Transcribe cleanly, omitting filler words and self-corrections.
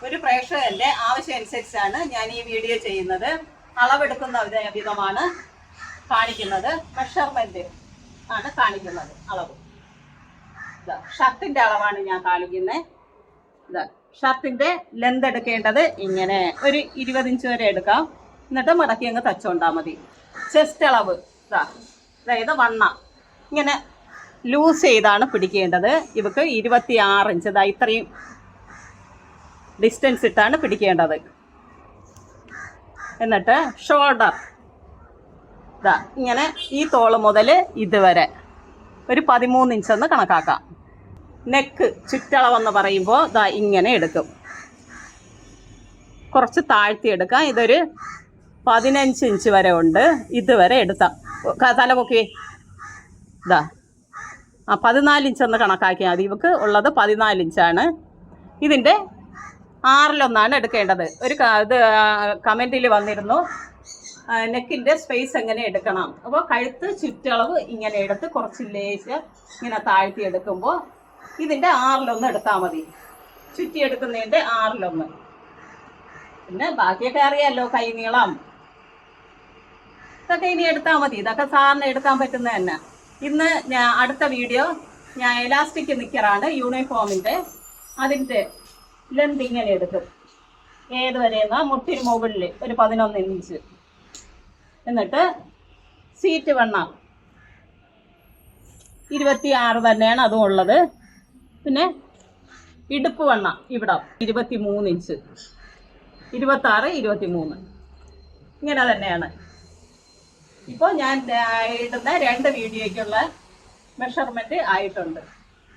ഒരു പ്രേക്ഷകന്റെ ആവശ്യം അനുസരിച്ചാണ് ഞാൻ ഈ വീഡിയോ ചെയ്യുന്നത്. അളവെടുക്കുന്ന വിധമാണ് കാണിക്കുന്നത്. മെഷർമെന്റ് ആണ് കാണിക്കുന്നത്. അളവ് ഷർട്ടിന്റെ അളവാണ് ഞാൻ കാണിക്കുന്നത്. ഷർട്ടിന്റെ ലെന്ത് എടുക്കേണ്ടത് ഇങ്ങനെ ഒരു 20 ഇഞ്ച് വരെ എടുക്കാം. എന്നിട്ട് മടക്കി അങ്ങ് തച്ചുകൊണ്ടാൽ മതി. ചെസ്റ്റ് അളവ് അതായത് വണ്ണ ഇങ്ങനെ ലൂസ് ചെയ്താണ് പിടിക്കേണ്ടത്. ഇവക്ക് 26 ഇഞ്ച് ഇത്രയും ഡിസ്റ്റൻസ് ഇട്ടാണ് പിടിക്കേണ്ടത്. എന്നിട്ട് ഷോൾഡർ ഇങ്ങനെ ഈ തോള് മുതൽ ഇതുവരെ ഒരു 13 ഇഞ്ചെന്ന് കണക്കാക്കാം. നെക്ക് ചുറ്റളവെന്ന് പറയുമ്പോൾ ഇങ്ങനെ എടുക്കും. കുറച്ച് താഴ്ത്തി എടുക്കാം. ഇതൊരു 15 ഇഞ്ച് വരെ ഉണ്ട്. ഇതുവരെ എടുത്താം. തലമുക്കി 14 ഇഞ്ചെന്ന് കണക്കാക്കിയാൽ മതി. ഇവക്ക് ഉള്ളത് 14 ഇഞ്ചാണ്. ഇതിൻ്റെ 6-1 എടുക്കേണ്ടത്. ഒരു ഇത് കമൻറ്റിൽ വന്നിരുന്നു, നെക്കിൻ്റെ സ്പേസ് എങ്ങനെ എടുക്കണം. അപ്പോൾ കഴുത്ത് ചുറ്റളവ് ഇങ്ങനെ എടുത്ത് കുറച്ച് ലേശ് ഇങ്ങനെ താഴ്ത്തി എടുക്കുമ്പോൾ ഇതിൻ്റെ 6-1 എടുത്താൽ മതി. ചുറ്റി എടുക്കുന്നതിൻ്റെ 6-1. പിന്നെ ബാക്കിയൊക്കെ അറിയാമല്ലോ, കൈ നീളം ഇതൊക്കെ ഇനി എടുത്താൽ മതി. ഇതൊക്കെ സാറിന് എടുക്കാൻ പറ്റുന്നത് തന്നെ. ഇന്ന് അടുത്ത വീഡിയോ ഞാൻ എലാസ്റ്റിക് നിക്കറാണ് യൂണിഫോമിൻ്റെ. അതിൻ്റെ ലെന്ത് ഇങ്ങനെ എടുക്കും. ഏതുവരെയെന്നാ മുട്ടിന് മുകളിൽ ഒരു 11 ഇഞ്ച്. എന്നിട്ട് സീറ്റ് വണ്ണം 26 തന്നെയാണ് അതും ഉള്ളത്. പിന്നെ ഇടുപ്പ് വണ്ണം ഇവിടെ 23 ഇഞ്ച്, 26, 23 ഇങ്ങനെ തന്നെയാണ്. ഇപ്പോൾ ഞാൻ ഇടുന്ന 2 വീഡിയോയ്ക്കുള്ള മെഷർമെൻറ്റ് ആയിട്ടുണ്ട്.